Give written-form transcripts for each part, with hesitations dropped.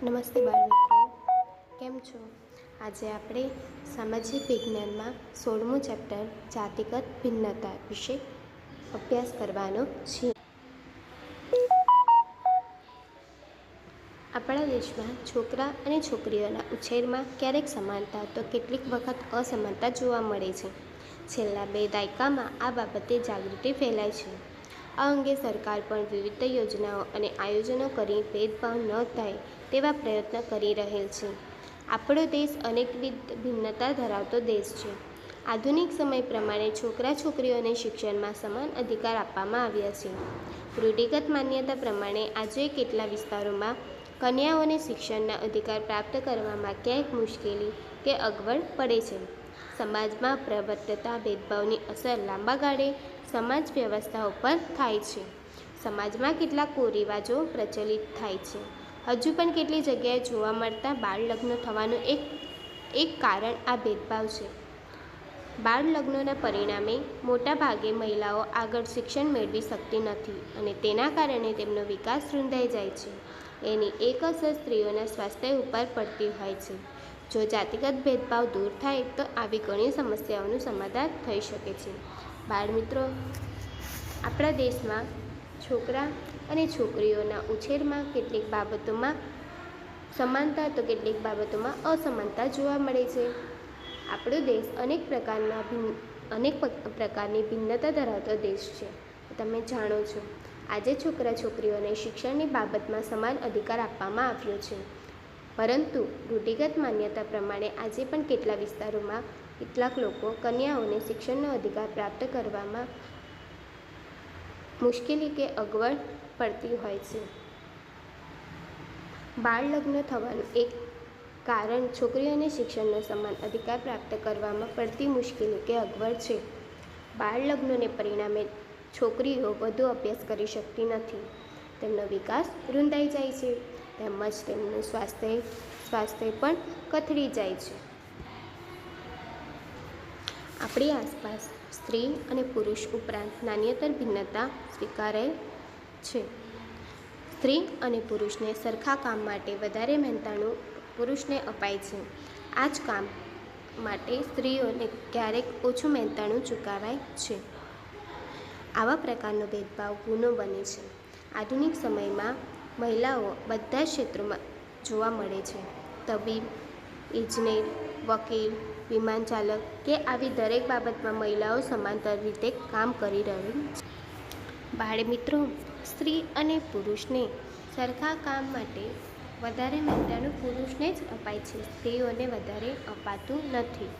નમસ્તે બાળમિત્રો, કેમ છો? આજે આપણે સામાજિક વિજ્ઞાનમાં 16મું ચેપ્ટર જાતિગત ભિન્નતા વિશે અભ્યાસ કરવાનો છે. આપણા દેશમાં છોકરા અને છોકરીઓના ઉછેરમાં ક્યારેક સમાનતા તો કેટલીક વખત અસમાનતા જોવા મળે છે. છેલ્લા 2 દાયકામાં આ બાબતે જાગૃતિ ફેલાઈ છે. આ અંગે સરકાર પણ વિવિધ યોજનાઓ અને આયોજનો કરી ભેદભાવ ન થાય તેવા પ્રયત્ન કરી રહેલ છે. આપણો દેશ અનેકવિધ ભિન્નતા ધરાવતો દેશ છે. આધુનિક સમય પ્રમાણે છોકરા છોકરીઓને શિક્ષણમાં સમાન અધિકાર આપવામાં આવ્યા છે. રૂઢિગત માન્યતા પ્રમાણે આજે કેટલા વિસ્તારોમાં કન્યાઓને શિક્ષણના અધિકાર પ્રાપ્ત કરવામાં ક્યાંક મુશ્કેલી કે અગવડ પડે છે. સમાજમાં પ્રવર્તતા ભેદભાવની અસર લાંબા ગાળે સમાજ વ્યવસ્થા ઉપર થાય છે. સમાજમાં કેટલાક કુરિવાજો પ્રચલિત થાય છે. હજુ પણ કેટલી જગ્યાએ જોવા મળતા બાળ લગ્ન થવાનું એક કારણ આ ભેદભાવ છે. બાળ લગ્નના પરિણામે મોટા ભાગે મહિલાઓ આગળ શિક્ષણ મેળવી શકતી નથી અને તેના કારણે તેમનો વિકાસ રૂંધાઈ જાય છે. એની એક અસર સ્ત્રીઓના સ્વાસ્થ્ય ઉપર પડતી હોય છે. જો જાતિગત ભેદભાવ દૂર થાય તો આવી ઘણી સમસ્યાઓનું સમાધાન થઈ શકે છે. બાળમિત્રો, આપણા દેશમાં છોકરા અને છોકરીઓના ઉછેરમાં કેટલીક બાબતોમાં સમાનતા તો કેટલીક બાબતોમાં અસમાનતા જોવા મળે છે. આપણો દેશ અનેક પ્રકારની ભિન્નતા ધરાવતો દેશ છે. તમે જાણો છો, આજે છોકરા છોકરીઓને શિક્ષણની બાબતમાં સમાન અધિકાર આપવામાં આવ્યો છે. પરંતુ રૂઢિગત માન્યતા પ્રમાણે આજે પણ કેટલા વિસ્તારોમાં કેટલાક લોકો કન્યાઓને શિક્ષણનો અધિકાર પ્રાપ્ત કરવામાં મુશ્કેલી કે અગવડ પડતી હોય છે. બાળ લગ્ન થવાનું એક કારણ છોકરીઓને શિક્ષણનો સમાન અધિકાર પ્રાપ્ત કરવામાં પડતી મુશ્કેલી કે અગવડ છે. બાળ લગ્નને પરિણામે છોકરીઓ વધુ અભ્યાસ કરી શકતી નથી, તેમનો વિકાસ રૂંધાઈ જાય છે, તેમજ તેમનું સ્વાસ્થ્ય પણ કથળી જાય છે. આપણી આસપાસ સ્ત્રી અને પુરુષ ઉપરાંત નાન્યતર ભિન્નતા સ્વીકારેલ છે. સ્ત્રી અને પુરુષને સરખા કામ માટે વધારે મહેનતાણું પુરુષને અપાય છે. આ જ કામ માટે સ્ત્રીઓને ક્યારેક ઓછું મહેનતાણું ચૂકવાય છે. આવા પ્રકારનો ભેદભાવ ગુનો બને છે. આધુનિક સમયમાં મહિલાઓ બધા જ ક્ષેત્રોમાં જોવા મળે છે. તબીબ, ઇજનેર, વકીલ, વિમાન ચાલક કે આવી દરેક બાબતમાં મહિલાઓ સમાંતર રીતે કામ કરી રહી છે. બાળમિત્રો, સ્ત્રી અને પુરુષને સરખા કામ માટે વધારે મહેનતાણું પુરુષને જ અપાય છે. સ્ત્રીઓને વધારે અપાતું નથી,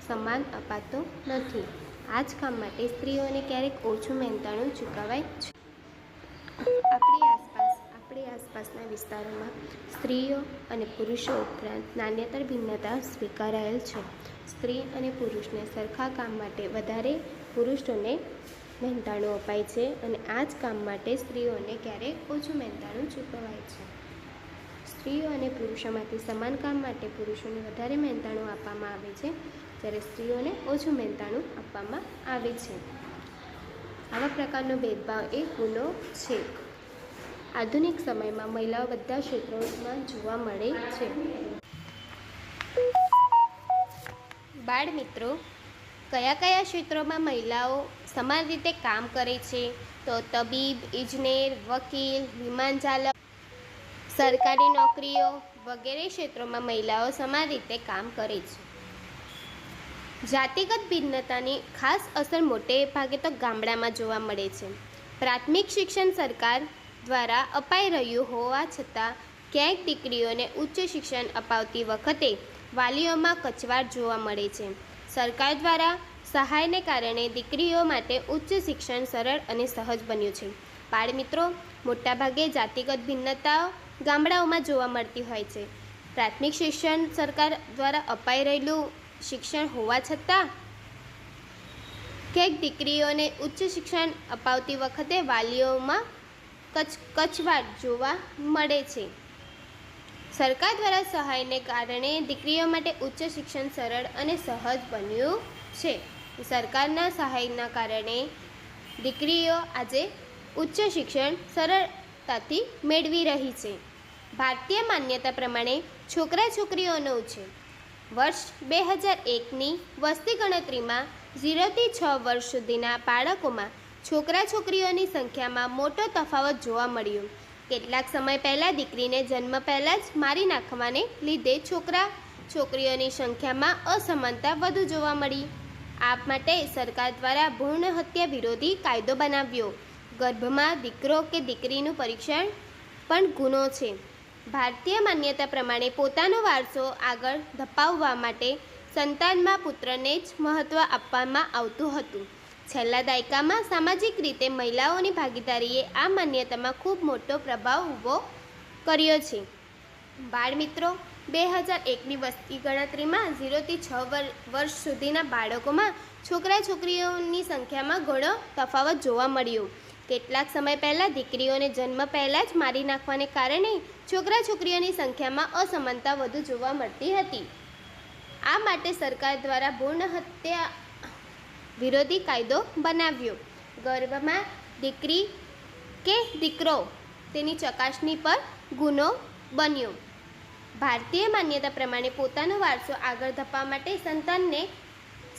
સમાન અપાતો નથી. આ જ કામ માટે સ્ત્રીઓને ક્યારેક ઓછું મહેનતાણું ચૂકવાય છે. આપણી આસપાસના વિસ્તારોમાં સ્ત્રીઓ અને પુરુષો ઉપરાંત નાન્યતર ભિન્નતા સ્વીકારાયેલ છે. સ્ત્રી અને પુરુષને સરખા કામ માટે વધારે પુરુષોને મહેનતાણું અપાય છે અને આ જ કામ માટે સ્ત્રીઓને ક્યારેક ઓછું મહેનતાણું ચૂકવાય છે. સ્ત્રીઓ અને પુરુષોમાંથી સમાન કામ માટે પુરુષોને વધારે મહેનતાણું આપવામાં આવે છે, જ્યારે સ્ત્રીઓને ઓછું મહેનતાણું આપવામાં આવે છે. આવા પ્રકારનો ભેદભાવ એક ગુનો છે. આધુનિક સમયમાં મહિલાઓ બધા ક્ષેત્રોમાં જોવા મળે છે. બાળમિત્રો, કયા કયા ક્ષેત્રોમાં મહિલાઓ સમાન રીતે કામ કરે છે? તો તબીબ, ઇજનેર, વકીલ, વિમાન ચાલક, સરકારી નોકરીઓ વગેરે ક્ષેત્રોમાં મહિલાઓ સમાન રીતે કામ કરે છે. જાતિગત ભિન્નતાની ખાસ અસર મોટે ભાગે તો ગામડામાં જોવા મળે છે. પ્રાથમિક શિક્ષણ સરકાર દ્વારા અપાઈ રહ્યું હોવા છતાં ક્યાંક દીકરીઓને ઉચ્ચ શિક્ષણ અપાવતી વખતે વાલીઓમાં કચવાટ જોવા મળે છે. સરકાર દ્વારા સહાયને કારણે દીકરીઓ માટે ઉચ્ચ શિક્ષણ સરળ અને સહજ બન્યું છે. બાળમિત્રો, મોટાભાગે જાતિગત ભિન્નતાઓ ગામડાઓમાં જોવા મળતી હોય છે. પ્રાથમિક શિક્ષણ સરકાર દ્વારા અપાઈ રહેલું શિક્ષણ હોવા છતાં ક્યાંક દીકરીઓને ઉચ્ચ શિક્ષણ અપાવતી વખતે વાલીઓમાં કચવાટ જોવા મળે છે. સરકાર દ્વારા સહાયને કારણે દીકરીઓ માટે ઉચ્ચ શિક્ષણ સરળ અને સહજ બન્યું છે. સરકારના સહાયના કારણે દીકરીઓ આજે ઉચ્ચ શિક્ષણ સરળતાથી મેળવી રહી છે. ભારતીય માન્યતા પ્રમાણે છોકરા છોકરીઓનો ઉછેર. વર્ષ 2001ની વસ્તી ગણતરીમાં 0થી 6 વર્ષ સુધીના બાળકોમાં છોકરા છોકરીઓની સંખ્યામાં મોટો તફાવત જોવા મળ્યો. કેટલાક સમય પહેલાં દીકરીને જન્મ પહેલાં જ મારી નાખવાને લીધે છોકરા છોકરીઓની સંખ્યામાં અસમાનતા વધુ જોવા મળી. આ માટે સરકાર દ્વારા ભ્રૂણ હત્યા વિરોધી કાયદો બનાવ્યો. ગર્ભમાં દીકરો કે દીકરીનું પરીક્ષણ પણ ગુનો છે. ભારતીય માન્યતા પ્રમાણે પોતાનો વારસો આગળ ધપાવવા માટે સંતાનમાં પુત્રને જ મહત્ત્વ આપવામાં આવતું હતું. છેલ્લા દાયકામાં સામાજિક રીતે મહિલાઓની ભાગીદારીએ આ માન્યતામાં ખૂબ મોટો પ્રભાવ ઊભો કર્યો છે. બાળમિત્રો, 2001ની વસ્તી ગણતરીમાં 0થી 6 વર્ષ સુધીના બાળકોમાં છોકરા છોકરીઓની સંખ્યામાં ઘણો તફાવત જોવા મળ્યો. કેટલાક સમય પહેલાં દીકરીઓને જન્મ પહેલાં જ મારી નાખવાને કારણે છોકરા છોકરીઓની સંખ્યામાં અસમાનતા વધુ જોવા મળતી હતી. આ માટે સરકાર દ્વારા ભ્રૂણ હત્યા વિરોધી કાયદો બનાવ્યો. ગર્ભમાં દીકરી કે દીકરો તેની ચકાસણી પર ગુનો બન્યો. ભારતીય માન્યતા પ્રમાણે પોતાનો વારસો આગળ ધપાવવા માટે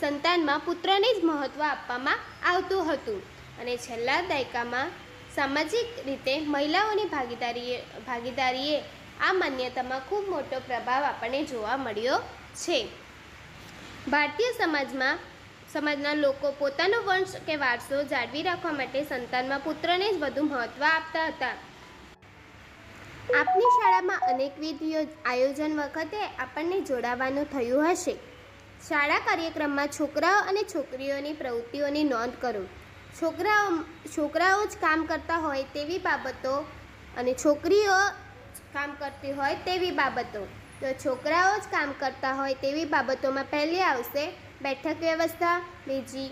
સંતાનમાં પુત્રને જ મહત્ત્વ આપવામાં આવતું હતું. અને છેલ્લા દાયકામાં સામાજિક રીતે મહિલાઓની ભાગીદારીએ આ માન્યતામાં ખૂબ મોટો પ્રભાવ આપણને જોવા મળ્યો છે. ભારતીય સમાજના લોકો પોતાનો વંશ કે વારસો જાળવી રાખવા માટે સંતાનમાં પુત્રને જ વધુ મહત્ત્વ આપતા હતા. આપની શાળામાં અનેકવિધ આયોજન વખતે આપણને જોડાવાનું થયું હશે. શાળા કાર્યક્રમમાં છોકરાઓ અને છોકરીઓની પ્રવૃત્તિઓની નોંધ કરો. છોકરાઓ જ કામ કરતા હોય તેવી બાબતો અને છોકરીઓ કામ કરતી હોય તેવી બાબતો. તો છોકરાઓ જ કામ કરતા હોય તેવી બાબતોમાં પહેલી આવશે બેઠક વ્યવસ્થા, બીજી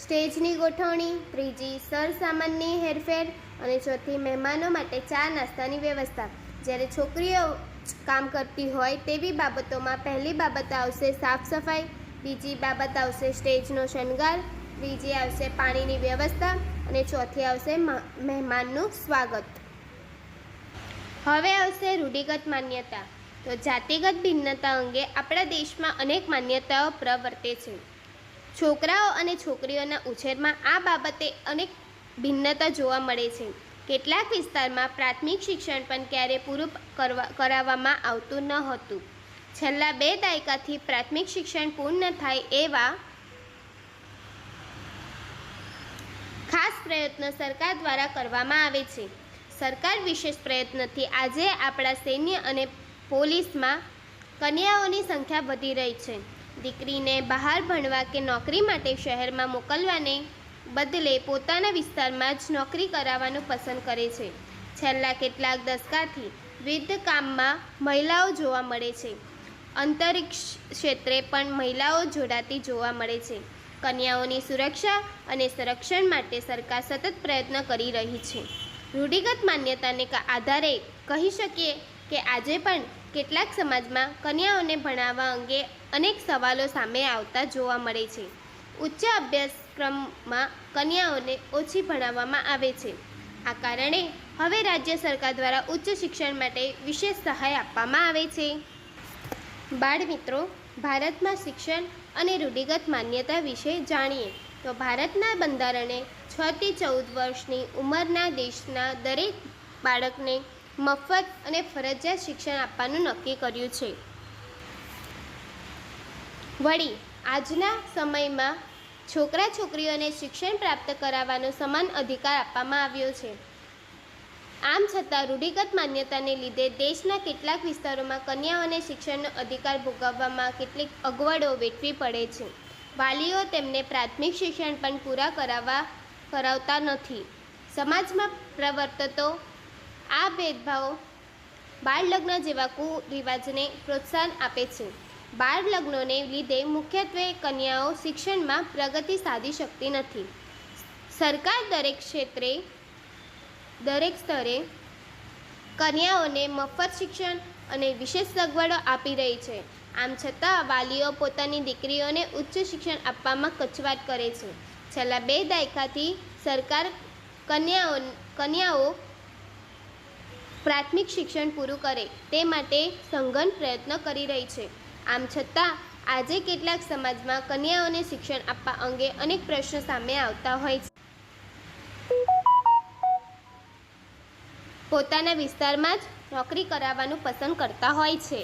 સ્ટેજની ગોઠવણી, ત્રીજી સરસામાનની હેરફેર અને ચોથી મહેમાનો માટે ચા નાસ્તાની વ્યવસ્થા. જ્યારે છોકરીઓ કામ કરતી હોય તેવી બાબતોમાં પહેલી બાબત આવશે સાફ સફાઈ, બીજી બાબત આવશે સ્ટેજનો શણગાર, ત્રીજી આવશે પાણીની વ્યવસ્થા અને ચોથી આવશે મહેમાનનું સ્વાગત. હવે આવશે રૂઢિગત માન્યતા. તો જાતિગત ભિન્નતા અંગે આપણા દેશમાં અનેક માન્યતાઓ પ્રવર્તે છે. છોકરાઓ અને છોકરીઓના ઉછેરમાં આ બાબતે અનેક ભિન્નતા જોવા મળે છે. કેટલાક વિસ્તારમાં પ્રાથમિક શિક્ષણ પણ ક્યારેય પૂરું કરાવવામાં આવતું ન હતું. છેલ્લા 2 દાયકાથી પ્રાથમિક શિક્ષણ પૂર્ણ થાય એવા ખાસ પ્રયત્નો સરકાર દ્વારા કરવામાં આવે છે. સરકાર વિશેષ પ્રયત્નથી આજે આપણા સૈન્ય અને પોલીસમાં કન્યાઓની સંખ્યા વધી રહી છે. દીકરીને બહાર ભણવા કે નોકરી માટે શહેરમાં મોકલવાને બદલે પોતાના વિસ્તારમાં જ નોકરી કરાવવાનું પસંદ કરે છે. છેલ્લા કેટલાક દશકાથી વિવિધ કામમાં મહિલાઓ જોવા મળે છે. અંતરિક્ષ ક્ષેત્રે પણ મહિલાઓ જોડાતી જોવા મળે છે. કન્યાઓની સુરક્ષા અને સંરક્ષણ માટે સરકાર સતત પ્રયત્ન કરી રહી છે. રૂઢિગત માન્યતાને આધારે કહી શકીએ કે આજે પણ કેટલાક સમાજમાં કન્યાઓને ભણાવવા અંગે અનેક સવાલો સામે આવતા જોવા મળે છે. ઉચ્ચ અભ્યાસક્રમમાં કન્યાઓને ઓછી ભણાવવામાં આવે છે. આ કારણે હવે રાજ્ય સરકાર દ્વારા ઉચ્ચ શિક્ષણ માટે વિશેષ સહાય આપવામાં આવે છે. બાળમિત્રો, ભારતમાં શિક્ષણ અને રૂઢિગત માન્યતા વિશે જાણીએ તો ભારતના બંધારણે 6 થી 14 વર્ષની ઉંમરના દેશના દરેક બાળકને મફત અને ફરજિયાત શિક્ષણ આપવાનું નક્કી કર્યું છે. વળી આજના સમયમાં છોકરા છોકરીઓને શિક્ષણ પ્રાપ્ત કરાવવાનો સમાન અધિકાર આપવામાં આવ્યો છે. આમ છતાં રૂઢિગત માન્યતાને લીધે દેશના કેટલાક વિસ્તારોમાં કન્યાઓને શિક્ષણનો અધિકાર ભોગવવામાં કેટલીક અગવડો વેઠવી પડે છે. વાલીઓ તેમને પ્રાથમિક શિક્ષણ પણ પૂરા કરાવતા નથી. સમાજમાં પ્રવર્તતો આ ભેદભાવ બાળલગ્ન જેવા કુરિવાજને પ્રોત્સાહન આપે છે. બાળલગ્નોને લીધે મુખ્યત્વે કન્યાઓ શિક્ષણમાં પ્રગતિ સાધી શકતી નથી. સરકાર દરેક સ્તરે કન્યાઓને મફત શિક્ષણ અને વિશેષ સગવડો આપી રહી છે. આમ છતાં વાલીઓ પોતાની દીકરીઓને ઉચ્ચ શિક્ષણ આપવામાં કચવાટ કરે છે. છેલ્લા 2 દાયકાથી સરકાર કન્યાઓ પ્રાથમિક શિક્ષણ પૂરું કરે તે માટે સઘન પ્રયત્ન કરી રહી છે. આમ છતાં આજે કેટલાક સમાજમાં કન્યાઓને શિક્ષણ આપવા અંગે અનેક પ્રશ્નો સામે આવતા હોય છે. પોતાના વિસ્તારમાં જ નોકરી કરાવવાનું પસંદ કરતા હોય છે.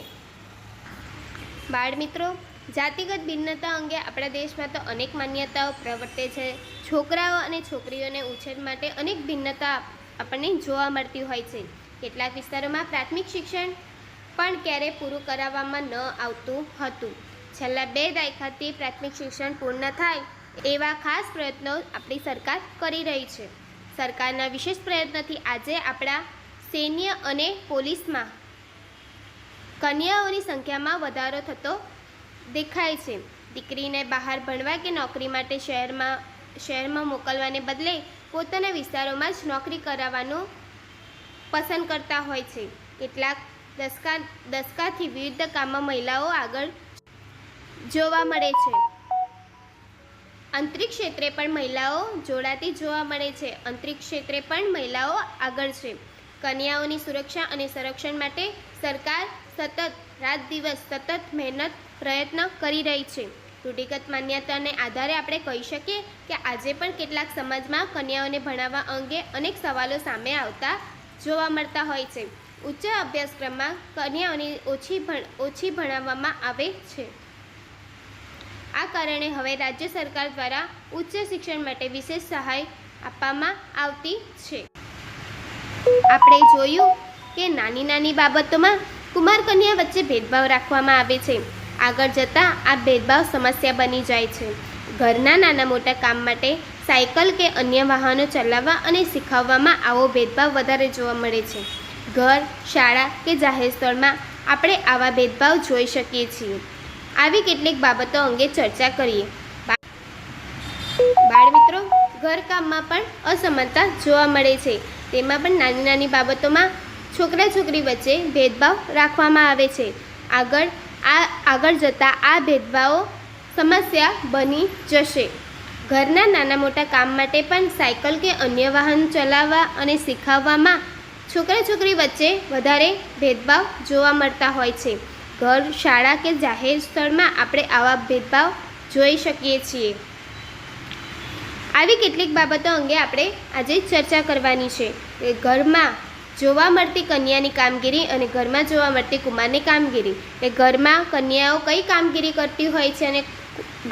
બાળ મિત્રો, જાતિગત ભિન્નતા અંગે આપણા દેશમાં તો અનેક માન્યતાઓ પ્રવર્તે છે. છોકરાઓ અને છોકરીઓને ઉછેર માટે અનેક ભિન્નતા આપણને જોવા મળતી હોય છે. કેટલાક વિસ્તારોમાં પ્રાથમિક શિક્ષણ પણ ક્યારેય પૂરું કરાવવામાં ન આવતું હતું. છેલ્લા 2 દાયકાથી પ્રાથમિક શિક્ષણ પૂર્ણ થાય એવા ખાસ પ્રયત્નો આપણી સરકાર કરી રહી છે. સરકારના વિશેષ પ્રયત્નથી આજે આપણા સૈન્ય અને પોલીસમાં કન્યાઓની સંખ્યામાં વધારો થતો દેખાય છે. દીકરીને બહાર ભણવા કે નોકરી માટે શહેરમાં મોકલવાને બદલે પોતાના વિસ્તારોમાં જ નોકરી કરાવવાનું પસંદ કરતા હોય છે. કેટલાક દશકાથી વિવિધ કામમાં મહિલાઓ આગળ જોવા મળે છે. અંતરિક્ષ ક્ષેત્રે પણ મહિલાઓ જોડાતી જોવા મળે છે. અંતરિક્ષ ક્ષેત્રે પણ મહિલાઓ આગળ છે. કન્યાઓની સુરક્ષા અને સંરક્ષણ માટે સરકાર સતત રાત દિવસ સતત મહેનત પ્રયત્ન કરી રહી છે. રૂઢિગત માન્યતાને આધારે આપણે કહી શકીએ કે આજે પણ કેટલાક સમાજમાં કન્યાઓને ભણાવવા અંગે અનેક સવાલો સામે આવતા જોવા મળતા હોય છે. ઉચ્ચ અભ્યાસક્રમમાં કન્યાઓને ઓછી ભણાવવામાં આવે છે. આ કારણે હવે રાજ્ય સરકાર દ્વારા ઉચ્ચ શિક્ષણ માટે વિશેષ સહાય આપવામાં આવતી છે. આપણે જોયું કે નાની નાની બાબતોમાં કુમાર કન્યા વચ્ચે ભેદભાવ રાખવામાં આવે છે. આગળ જતાં આ ભેદભાવ સમસ્યા બની જાય છે. ઘરના નાના મોટા કામ માટે સાયકલ કે અન્ય વાહનો ચલાવવા અને શીખવવામાં આવો ભેદભાવ વધારે જોવા મળે છે. ઘર, શાળા કે જાહેર સ્થળમાં આપણે આવા ભેદભાવ જોઈ શકીએ છીએ. આવી કેટલીક બાબતો અંગે ચર્ચા કરીએ. બાળ મિત્રો, ઘરકામમાં પણ અસમાનતા જોવા મળે છે. તેમાં પણ નાની નાની બાબતોમાં છોકરા છોકરી વચ્ચે ભેદભાવ રાખવામાં આવે છે. આગળ જતાં આ ભેદભાવો સમસ્યા બની જશે. ઘરના નાના મોટા કામ માટે પણ સાયકલ કે અન્ય વાહન ચલાવવા અને શીખવવામાં છોકરા છોકરી વચ્ચે વધારે ભેદભાવ જોવા મળતા હોય છે. ઘર, શાળા કે જાહેર સ્થળમાં આપણે આવા ભેદભાવ જોઈ શકીએ છીએ. આવી કેટલીક બાબતો અંગે આપણે આજે ચર્ચા કરવાની છે. ઘરમાં જોવા મળતી કન્યાની કામગીરી અને ઘરમાં જોવા મળતી કુમારની કામગીરી. ઘરમાં કન્યાઓ કઈ કામગીરી કરતી હોય છે અને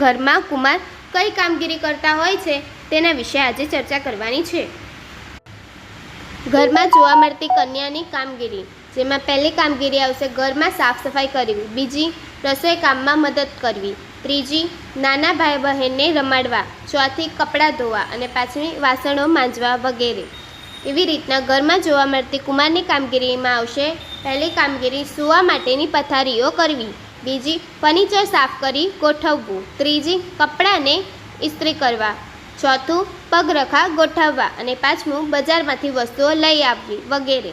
ઘરમાં કુમાર કઈ કામગીરી કરતા હોય છે તેના વિશે આજે ચર્ચા કરવાની છે. ઘરમાં જોવા મળતી કન્યાની કામગીરી, જેમાં પહેલી કામગીરી આવશે ઘરમાં સાફ સફાઈ કરવી, બીજી રસોઈ કામમાં મદદ કરવી, ત્રીજી નાના ભાઈ બહેનને રમાડવા, ચોથી કપડાં ધોવા અને પાંચમી વાસણો માંજવા વગેરે. એવી રીતના ઘરમાં જોવા મળતી કુમારની કામગીરીમાં આવશે પહેલી કામગીરી સૂવા માટેની પથારીઓ કરવી, બીજી ફર્નિચર સાફ કરી ગોઠવવું, ત્રીજી કપડાંને ઇસ્ત્રી કરવા, ચોથું પગરખા ગોઠવવા અને પાંચમું બજારમાંથી વસ્તુઓ લઈ આવવી વગેરે.